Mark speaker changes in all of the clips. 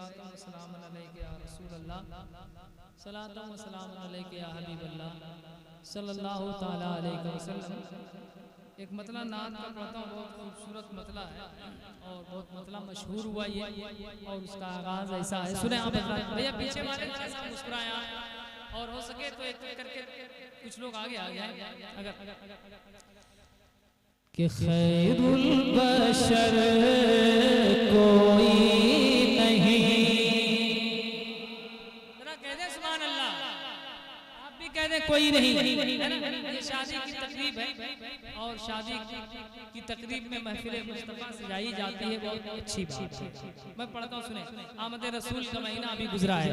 Speaker 1: सलातु व सलाम अलैका या रसूल अल्लाह, सलातु व सलाम अलैका या हबीब अल्लाह सल्लल्लाहु ताला अलैहि वसल्लम। एक मतला नात का पढ़ता हूँ, बहुत खूबसूरत मतला है और बहुत मतला मशहूर हुआ ये, और उसका आगाज ऐसा है, सुने आप भैया। पीछे वाले जरा मुस्कुराया, और हो सके तो एक करके कुछ लोग आगे आ गए अगर कि खैरुल बशर कोई नहीं, जरा कह दे सुभान अल्लाह, आप भी कह दे कोई नहीं, है ना? ये शादी की तकरीब है और शादी की तकरीब में महफिल मुस्तफा सजाई जाती है, बहुत अच्छी बात है। मैं पढ़ता हूँ, सुने। आमद रसूल का महीना अभी गुजरा है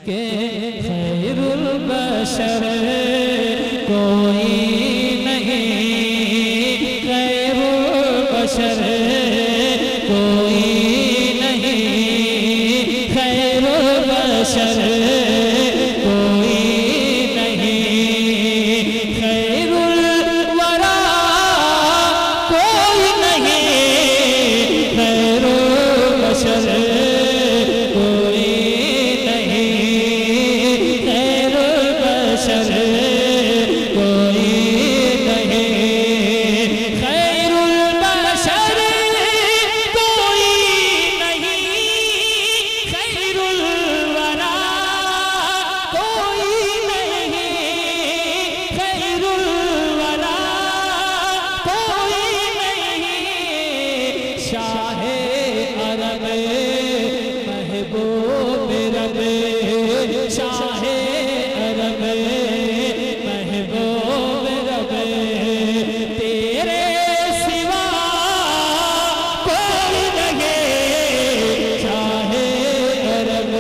Speaker 1: कि खैरुल बशर कोई नहीं, खैरुल बशर कोई नहीं, खैरुल बशर कोई नहीं, खैरुल वरा कोई नहीं, खैरुल बशर कोई नहीं, खैरुल बशर कोई नहीं, खैरुल बशर कोई नहीं, खैरुल वरा कोई नहीं, खैरुल वरा कोई नहीं, शाहे अरब महबूब रब, शाहे अरब महबूब रब, तेरे सिवा कोई नहीं, शाहे अरब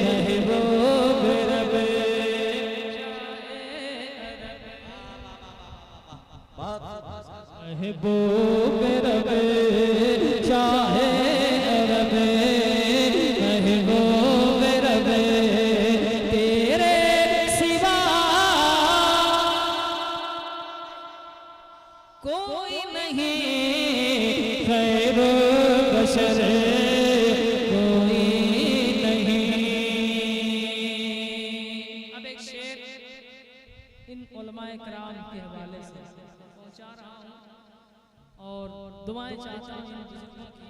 Speaker 1: महबूब रब, महबूब रब, शाहे अरब महबूब रब, तेरे सिवा कोई नहीं, खैरुल बशर कोई नहीं। अब एक शेर इन उलमाए कराम के हवाले से पहुंचा रहा हूं और दुआएं चाहता हूं इन बुजुर्गों की,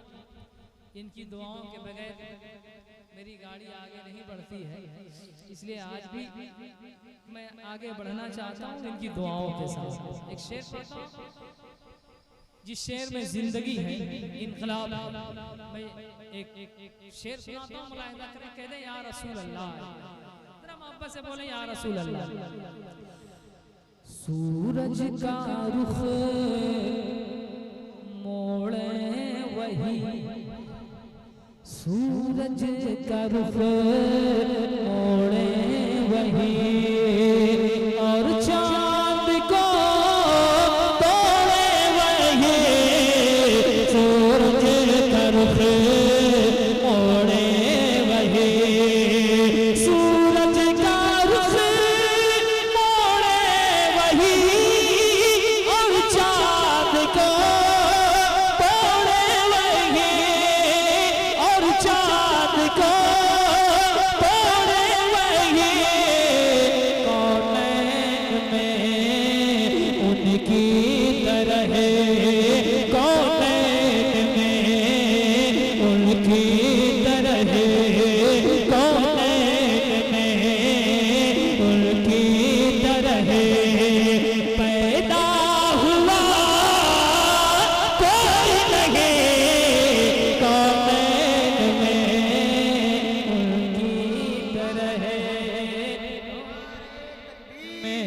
Speaker 1: इनकी दुआओं के बगैर मेरी गाड़ी आगे नहीं बढ़ती है, इसलिए आज भी मैं आगे बढ़ना चाहता हूं इनकी दुआओं के साथ। एक शेर पढ़ता हूं, जिस शेर में जिंदगी है, इनकलाब है। मैं एक शेर सुनाता हूं, मुलाहिजा करें, कह दे या रसूल अल्लाह, जरा मोहब्बत से बोले या रसूल अल्लाह। सूरज का रुख मोड़े वही, सूरज का रुख मोड़े वही, और चांद को तोड़े वही, सूरज का रुख मोड़े वही, सूरज का रुख मोड़े वही, और चांद को तोड़े वही, और चांद को तोड़े वही, कौनैन में उनकी तरह, कौनैन में उनकी तरह, कौनैन में उनकी तरह पैदा हुआ कोई नहीं, कौनैन में उनकी तरह, में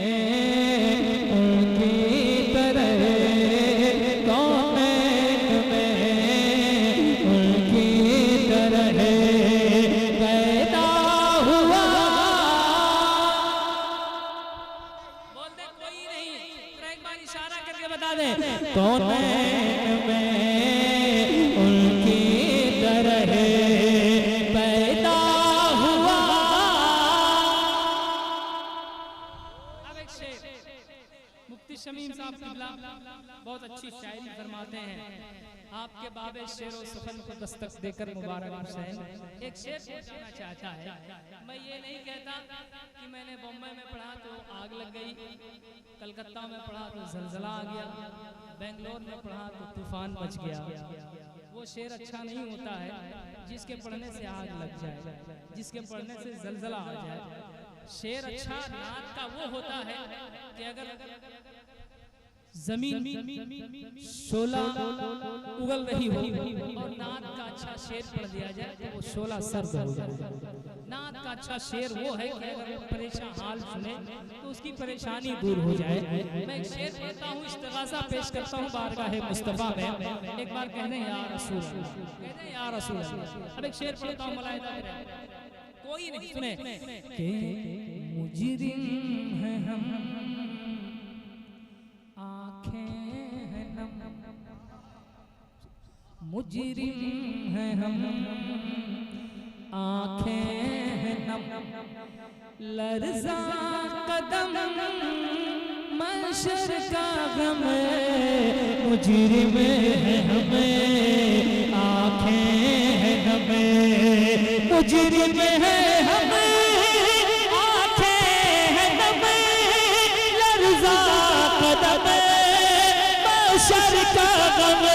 Speaker 1: उनकी तरह, कौनैन में उनकी तरह पैदा हुआ। बोल दे कोई नहीं, तेरा एक बार इशारा करके बता दे, कौनैन में उनकी तरह पैदा हुआ। अब एक शेर मुफ्ती शमीम साहब किबला बहुत अच्छी शायरी फरमाते हैं आपके बाबे शेरों सफल को दस्तक देकर मुबारक हुसैन एक शेर पहुंचाना चाहता है। मैं ये नहीं कहता कि मैंने बम्बई में पढ़ा तो आग लग गई, कलकत्ता में पढ़ा तो जलजला आ गया, बेंगलोर में पढ़ा तो तूफान मच गया। वो शेर अच्छा नहीं होता है जिसके पढ़ने से आग लग जाए, जिसके पढ़ने से जलजला आ जाए। शेर अच्छा नात का वो होता है कि अगर जमीन शोला उगल रही हो और नात का अच्छा शेर पढ़ दिया जाए तो वो शोला सर्द हो जाए। नात का अच्छा शेर वो है कि अगर परेशान हाल सुने तो उसकी परेशानी दूर हो जाए। मैं एक शेर पढ़ता हूँ, इस्तिग़ासा पेश करता हूँ बारगाह मुस्तफा में। एक बार कहने या रसूल, कहते या रसूल। अब एक शेर पढ़ता हूँ, मुलाहिदा करें, कोई नहीं सुने कि मुजरिम है हम, मुजरिम है हम, आँखें हैं नम, लर्ज़ा कदम महशर का गम, मुजरिम है हमें, आँखें हैं हमें, मुजरिम है हमें, आँखें हैं हमें, लर्ज़ा कदम महशर का गम,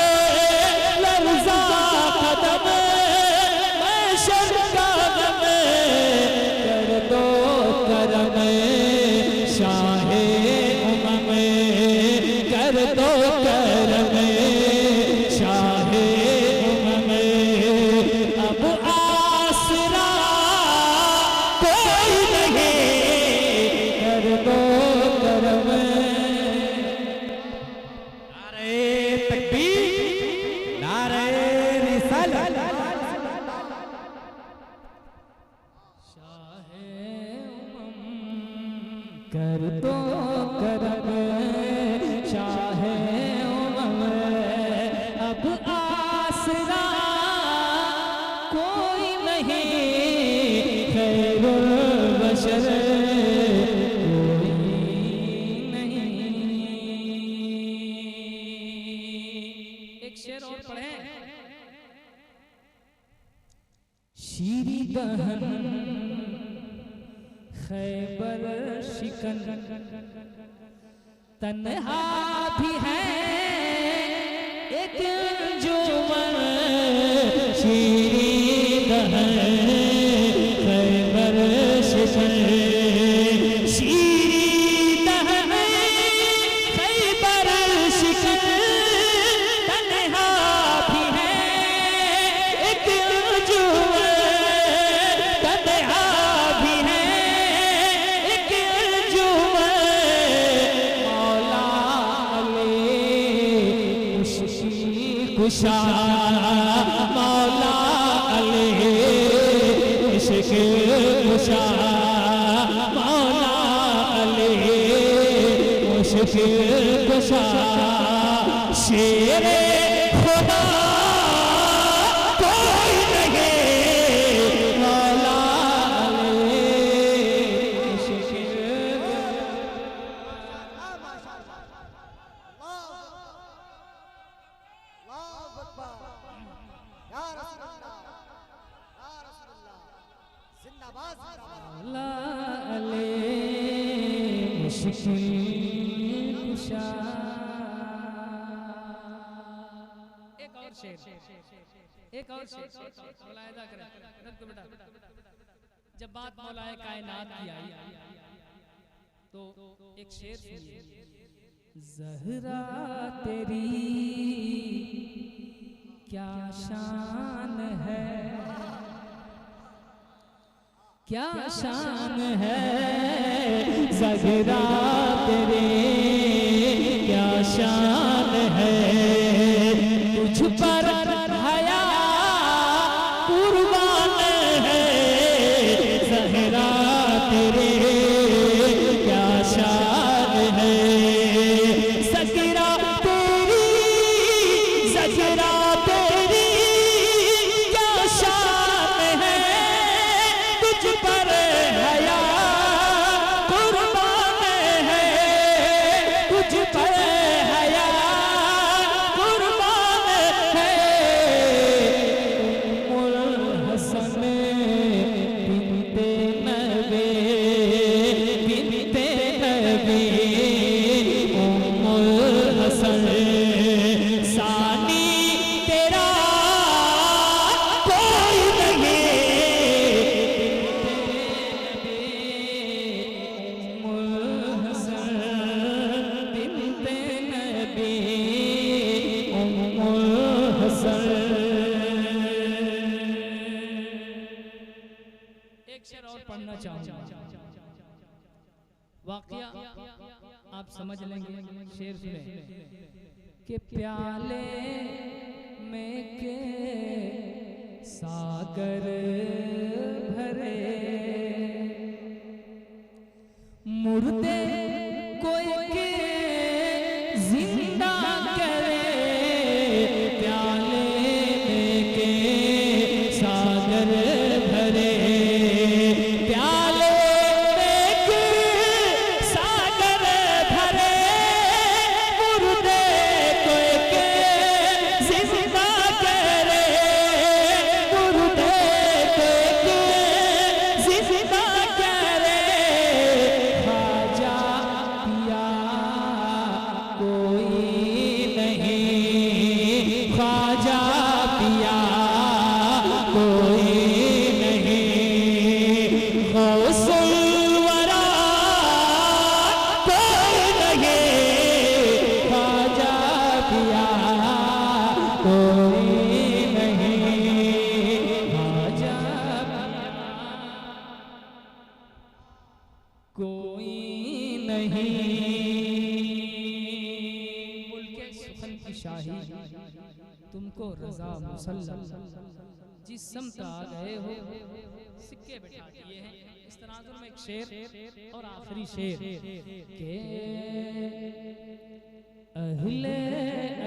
Speaker 1: कर दो करम शाहे उमम, अब आसरा कोई नहीं, खैरुल बशर कोई नहीं। एक शेर और पढ़ें। शीरी दहन खैबर शिकन, तन्हा भी है एक अंजुमन, शीरी दहन खैबर शिकन, शीरी दहन खैबर शिकन, तन्हा भी है एक अंजुमन, तन्हा भी है कुशा, मौला अली इश्क कुशा, मौला अली इश्क कुशा, शेरे खुदा कोई नहीं, मौला अली इश्क। एक और शेर मुलाहिदा करें, रख दो बेटा। जब बात मौलाए कायनात की आई तो एक शेर सुनिए। ज़हरा तेरी क्या शान है, क्या शान है, ज़हरा तेरी क्या शान है, तुझ पर हया कुर्बान है, ज़हरा तेरी क्या शान है, ज़हरा तेरी, ज़हरा तेरी क्या शान है, तुझ पर हया कुर्बान है, तुझ पर हया एक शेर और पढ़ना चाहूंगा, वाकया आप समझ लेंगे। शेर सुने कि प्याले में के सागर भरे, मुर्दे कोई के जिंदा करे, प्याले में के सागर भरे, प्याले में के सागर भरे, मुर्दे कोई के जिंदा करे, मुर्दे कोई के जिंदा करे, ख्वाजा पिया कोई नहीं, ख्वाजा पिया कोई नहीं, गौसुल वरा कोई नहीं, ख्वाजा पिया कोई नहीं, ख्वाजा कोई नहीं। मुल्के सुखन की शाही तुमको रजा मुसल्लम, जिस समत आ गए हो सिक्के बैठा दिए हैं। इस तनाजुर में एक शेर और आखिरी शेर के अहले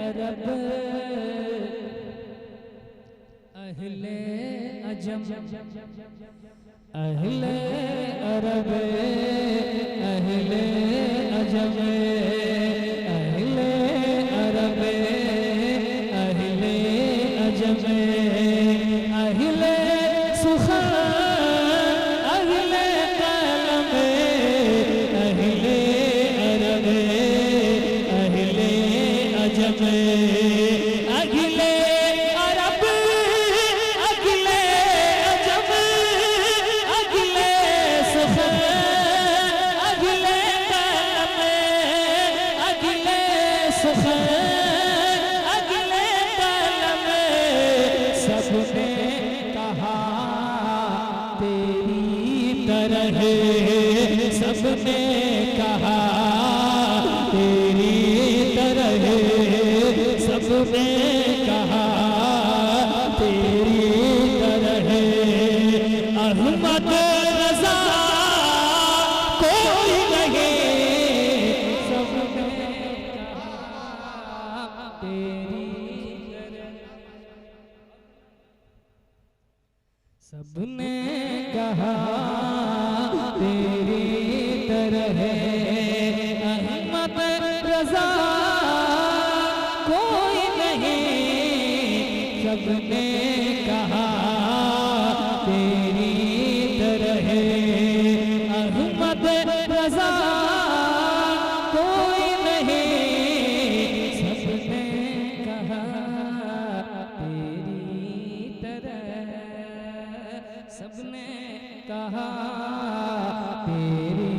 Speaker 1: अरब अहले अजम, अहले अरब अहले अजम, अहले अरब अहले अजम, अहले सुखन अहले कलम, अहले अरब अहले अजम, अहले अरब अहले अजम, अहले सुखन अहले कलम, अहले सुखन अहले कलम, सबने कहा तेरी तरह, सबने कहा तेरी तरह, सबने कहा तेरी तरह, अहमद रजा कोई नहीं, सबने कहा तेरी तरह, सबने कहा तेरी तरह, अहमद रजा कोई नहीं, सबने कहा तेरी तरह, अहमद रजा कोई नहीं, सबने कहा तेरी तरह, सबने कहा तेरी